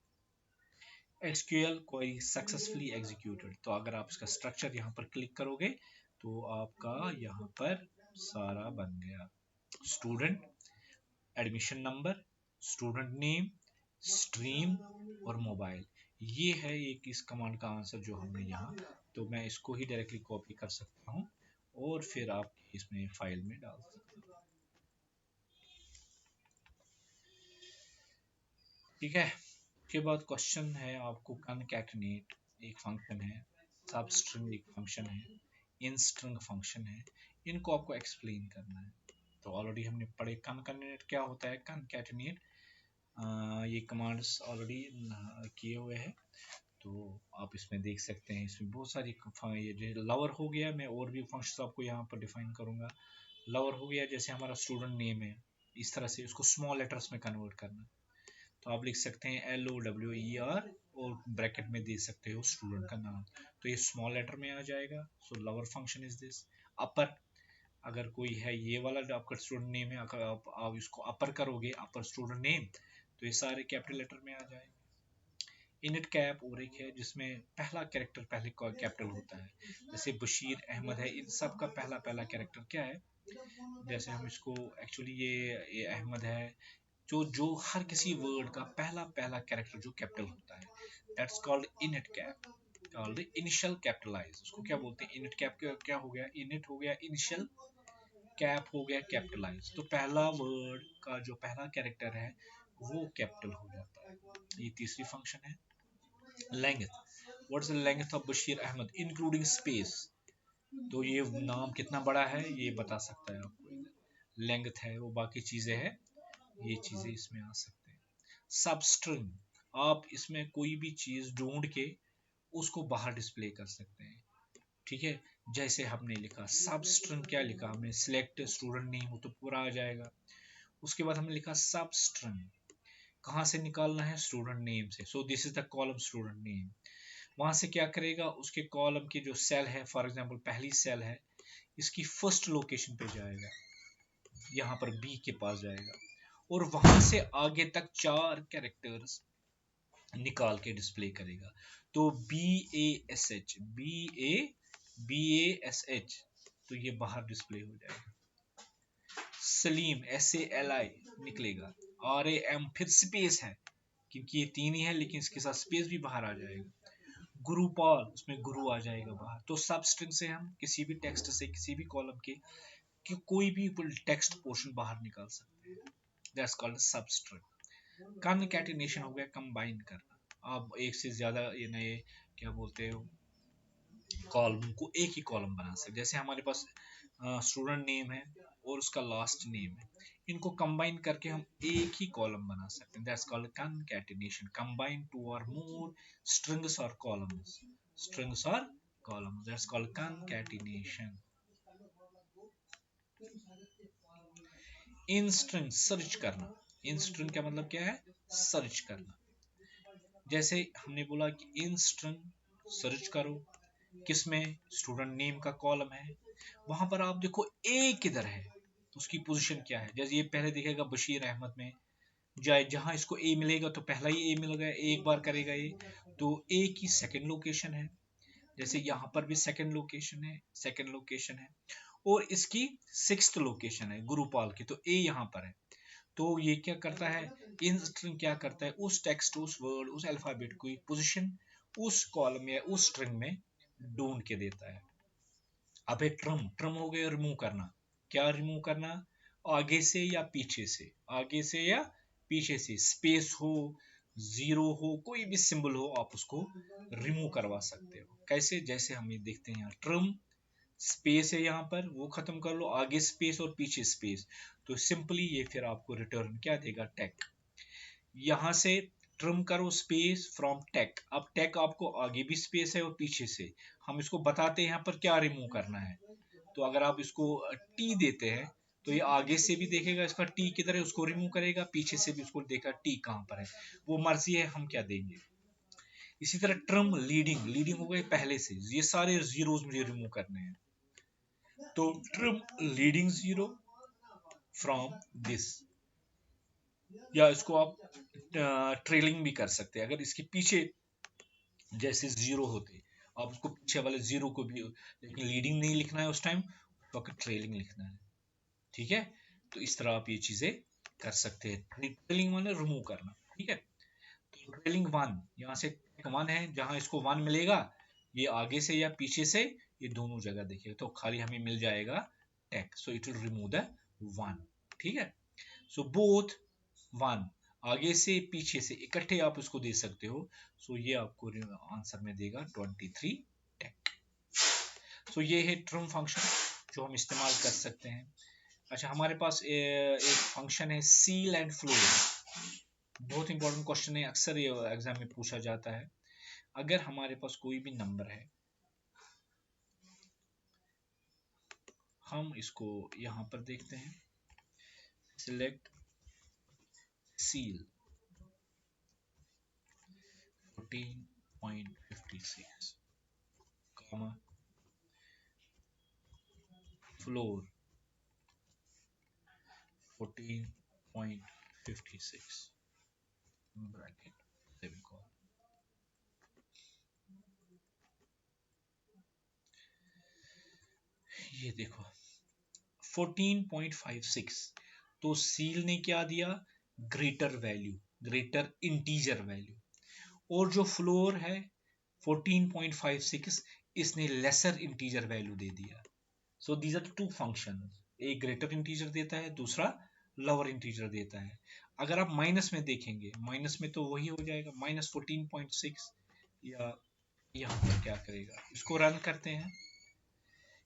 SQL क्वेरी सक्सेसफुली एग्जीक्यूटेड, तो अगर आप इसका स्ट्रक्चर यहाँ पर क्लिक करोगे तो आपका यहाँ पर सारा बन गया, student, admission number, student name, stream और मोबाइल। ये है एक इस कमांड का आंसर जो हमने यहाँ, तो मैं इसको ही डायरेक्टली कॉपी कर सकता हूँ और फिर आप इसमें फाइल में डाल सकते हो, ठीक है। उसके बाद क्वेश्चन है आपको कनकैटिनेट एक फंक्शन है, सब स्ट्रिंग एक फंक्शन है, इन स्ट्रिंग फंक्शन है, इनको आपको एक्सप्लेन करना है। तो ऑलरेडी हमने पढ़े कनकैटिनेट क्या होता है, कनकैटिनेट ये कमांड्स ऑलरेडी किए हुए हैं, तो आप इसमें देख सकते हैं, इसमें बहुत सारी ये लवर हो गया, मैं और भी फंक्शंस आपको यहाँ पर डिफाइन करूंगा। लवर हो गया जैसे हमारा स्टूडेंट नेम है, इस तरह से उसको स्मॉल लेटर्स में कन्वर्ट करना, तो आप लिख सकते हैं LOWER और ब्रैकेट में दे सकते हो स्टूडेंट का नाम, तो ये स्मॉल लेटर में आ जाएगा। So lower function is this. Upper, अगर कोई है ये वाला जो आपका स्टूडेंट नेम है, अगर आप इसको अपर करोगे, अपर स्टूडेंट नेम, तो ये सारे कैपिटल लेटर में आ जाएंगे। इनिट कैप और एक है जिसमें पहला कैरेक्टर पहले कैपिटल होता है, जैसे बशीर अहमद है, इन सब का पहला पहला कैरेक्टर क्या है, जैसे हम इसको एक्चुअली ये अहमद है, जो जो हर किसी वर्ड का पहला पहला कैरेक्टर जो कैपिटल होता है, that's called init cap, called initial capitalise. उसको क्या बोलते हैं, इनिट कैप क्या हो गया, इनिट हो गया इनिशियल, कैप हो गया कैपिटलाइज। तो पहला वर्ड का जो पहला कैरेक्टर है वो कैपिटल हो जाता है। ये तीसरी फंक्शन है। Length, what's the length of Bashir Ahmed including space, तो ये नाम कितना बड़ा है ये बता सकता है आपको, लेंथ है वो, बाकी चीजें हैं, ये चीजें इसमें आ सकते हैं। सबस्ट्रिंग, आप इसमें कोई भी चीज ढूंढ के उसको बाहर डिस्प्ले कर सकते हैं, ठीक है। जैसे हमने लिखा सब स्ट्रिंग, क्या लिखा हमने, सिलेक्ट स्टूडेंट नेम, वो तो पूरा आ जाएगा। उसके बाद हमने लिखा सब स्ट्रिंग, कहाँ से निकालना है, स्टूडेंट नेम से। So this is the column student name. वहां से क्या करेगा, उसके कॉलम की जो सेल है, फॉर एग्जांपल पहली सेल है, इसकी फर्स्ट लोकेशन पे जाएगा, यहाँ पर बी के पास जाएगा, और वहां से आगे तक 4 कैरेक्टर्स निकाल के डिस्प्ले करेगा। तो BASH, BASH, तो ये बाहर डिस्प्ले हो जाएगा। सलीम, SALI निकलेगा, RAM, फिर स्पेस है क्योंकि ये 3 ही है, लेकिन इसके साथ स्पेस भी बाहर आ जाएगा। गुरुपाल, उसमें गुरु आ जाएगा बाहर। तो सब स्ट्रिंग से हम किसी भी टेक्स्ट से, किसी भी कॉलम के कि कोई भी टेक्स्ट पोर्शन बाहर निकाल सकते हैं, दैट्स कॉल्ड सब स्ट्रिंग। कनकैटिनेशन हो गया कंबाइन करना, आप एक से ज्यादा ये नए क्या बोलते हो कॉलम को एक ही कॉलम बना सकते, जैसे हमारे पास स्टूडेंट नेम है और उसका लास्ट नेम है, इनको कंबाइन करके हम एक ही कॉलम बना सकते हैं, that's called concatenation. Combine two or more strings और कॉलम्स, स्ट्रिंग्स और columns, that's called concatenation. In string, search करना, इन स्ट्रिंग का मतलब क्या है, सर्च करना। जैसे हमने बोला कि इन स्ट्रिंग सर्च करो, किसमें, स्टूडेंट नेम का कॉलम है, वहां पर आप देखो ए किधर है, उसकी पोजीशन क्या है। जैसे ये पहले दिखेगा बशीर अहमद में, जाए जहां इसको ए मिलेगा तो पहला ही ए मिलेगा, एक बार करेगा ये, तो ए की सेकंड लोकेशन है। जैसे यहाँ पर भी सेकंड लोकेशन है, सेकंड लोकेशन है, और इसकी 6th लोकेशन है गुरुपाल की, तो ए यहाँ पर है। तो ये क्या करता है, इन स्ट्रिंग क्या करता है, उस टेक्स्ट, उस वर्ड, उस अल्फाबेट की पोजीशन उस कॉलम या उस स्ट्रिंग में ढूंढ के देता है। अब एक ट्रम, ट्रम हो गया रिमूव करना, क्या रिमूव करना, आगे से या पीछे से, आगे से या पीछे से, स्पेस हो, जीरो हो, कोई भी सिंबल हो, आप उसको रिमूव करवा सकते हो। कैसे, जैसे हम ये देखते हैं यहाँ ट्रम, स्पेस है यहाँ पर, वो खत्म कर लो, आगे स्पेस और पीछे स्पेस, तो सिंपली ये फिर आपको रिटर्न क्या देगा, टेक। यहां से ट्रिम करो स्पेस फ्रॉम टेक, अब टेक आपको आगे भी स्पेस है और पीछे से, हम इसको बताते हैं यहाँ पर क्या रिमूव करना है। तो अगर आप इसको टी देते हैं तो ये आगे से भी देखेगा इसका टी किधर है, उसको रिमूव करेगा, पीछे से भी उसको देखा टी कहाँ पर है, वो मर्जी है हम क्या देंगे। इसी तरह ट्रम लीडिंग, लीडिंग हो गए पहले से, ये सारे जीरोस मुझे रिमूव करने हैं, तो trim leading zero from this, या इसको आप ट्रेलिंग भी कर सकते हैं। अगर इसके पीछे जैसे जीरो होते, आप उसको पीछे वाले जीरो को भी, लेकिन लीडिंग नहीं लिखना है उस टाइम, तो आपको ट्रेलिंग लिखना है, ठीक है। तो इस तरह आप ये चीजें कर सकते हैं, ट्रेलिंग माने रिमूव करना, ठीक है। तो ट्रेलिंग वन, यहाँ से वन है, जहां इसको वन मिलेगा, ये आगे से या पीछे से, ये दोनों जगह देखिए, तो खाली हमें मिल जाएगा take, so it will remove the one, ठीक है। सो बोथ वन, आगे से पीछे से इकट्ठे आप उसको दे सकते हो, सो ये आपको आंसर में देगा 23 टेक। सो ये है ट्रिम फंक्शन जो हम इस्तेमाल कर सकते हैं। अच्छा, हमारे पास एक फंक्शन है सील एंड फ्लो, बहुत इंपॉर्टेंट क्वेश्चन है, अक्सर ये एग्जाम में पूछा जाता है। अगर हमारे पास कोई भी नंबर है, हम इसको यहां पर देखते हैं, select seal 14.56 comma floor 14.56 bracket semicolon. ये देखो 14.56, तो सील ने क्या दिया, greater value, greater integer value, और जो फ्लोर है 14.56 इसने लेसर इंटीजर वैल्यू दे दिया। So these are two function, एक ग्रेटर इंटीजर देता है, दूसरा लोअर इंटीजर देता है। अगर आप माइनस में देखेंगे, माइनस में तो वही हो जाएगा -14.6, या यहाँ पर क्या करेगा, इसको रन करते हैं,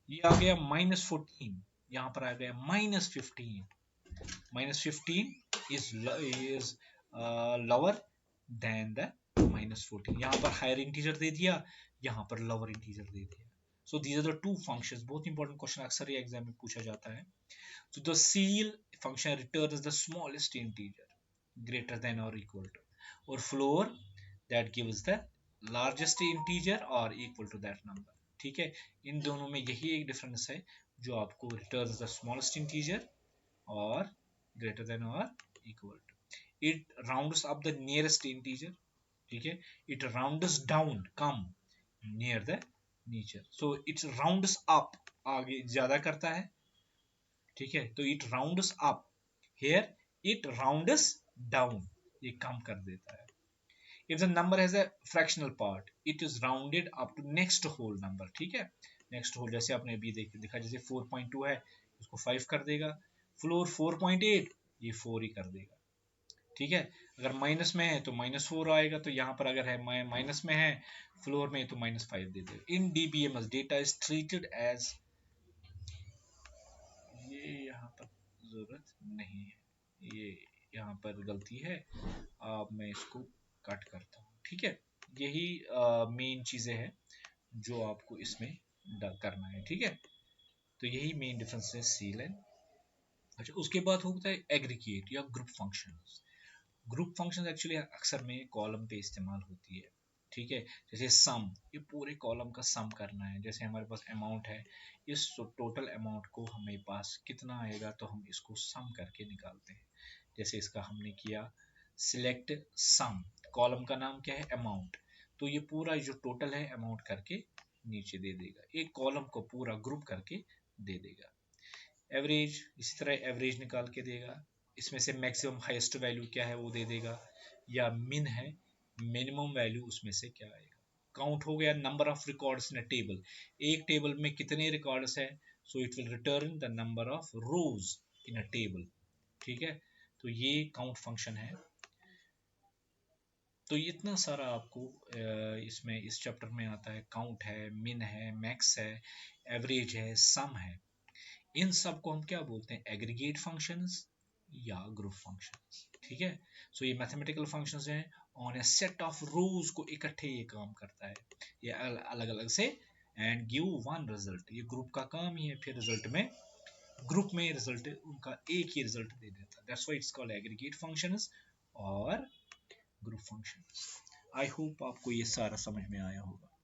ये आ गया -14, यहाँ पर आ गया -15, -15 is lower than the -14, यहाँ पर हायर इंटीजर दे दिया, यहाँ पर लोअर इंटीजर दे दिया। So these are the two functions, बहुत इंपॉर्टेंट क्वेश्चन अक्सर ये एग्जाम में पूछा जाता है। So the ceil function returns the smallest integer greater than or equal to, और floor that gives the largest integer or equal to that number। ठीक है, इन दोनों में यही एक डिफरेंस है जो आपको returns the smallest integer और greater than or equal to, it rounds up the nearest integer, ठीक है, it rounds down come near the nearer, so it rounds up, आगे ज्यादा करता है, ठीक है, तो it rounds up, here it rounds down, ये कम कर देता है। if the number has a fractional part it is rounded up to next whole number, ठीक है, next whole, जैसे आपने अभी देखा, जैसे 4.2 है, इसको 5 कर देगा, फ्लोर 4.8 ये 4 ही कर देगा, ठीक है। अगर माइनस में है तो -4 आएगा, तो यहाँ पर अगर है माइनस में है फ्लोर में तो -5 दे देगा। In DBMS data is treated as, ये यहाँ पर जरूरत नहीं है, ये यहाँ पर गलती है, अब मैं इसको कट करता हूँ, ठीक है। यही मेन चीजें हैं जो आपको इसमें करना है, ठीक है। तो यही मेन डिफरेंस है सील एंड। अच्छा, उसके बाद होता है एग्रीगेट या group functions. Group function actually अक्सर में कॉलम पे इस्तेमाल होती है, ठीक है। जैसे सम, ये पूरे कॉलम का सम करना है, जैसे हमारे पास अमाउंट है, इस टोटल अमाउंट को हमें पास कितना आएगा तो हम इसको सम करके निकालते हैं। जैसे इसका हमने किया सिलेक्ट सम, कॉलम का नाम क्या है, अमाउंट, तो ये पूरा जो टोटल है अमाउंट करके नीचे दे देगा, एक कॉलम को पूरा ग्रुप करके दे देगा। एवरेज, इसी तरह एवरेज निकाल के देगा, इसमें से मैक्सिमम हाईएस्ट वैल्यू क्या है वो दे देगा, या मिन है मिनिमम वैल्यू उसमें से क्या आएगा। काउंट हो गया number of records in a table, एक टेबल में कितने रिकॉर्ड्स है, सो it will return the number of rose in a table, ठीक है। तो ये काउंट फंक्शन है। तो इतना सारा आपको इसमें इस चैप्टर में आता है, काउंट है, मिन है, मैक्स है, एवरेज है, सम है, इन सब को हम क्या बोलते हैं, एग्रीगेट फंक्शंस या ग्रुप फंक्शंस, ठीक है। सो ये मैथमेटिकल फंक्शंस हैं, ऑन ए सेट ऑफ रोज को इकट्ठे ये काम करता है, ये अलग अलग से, एंड गिव वन रिजल्ट, ये ग्रुप का काम ही है, फिर रिजल्ट में ग्रुप में रिजल्ट उनका एक ही रिजल्ट दे देता है, that's why it's called aggregate functions और ग्रुप फंक्शंस। आई होप आपको ये सारा समझ में आया होगा।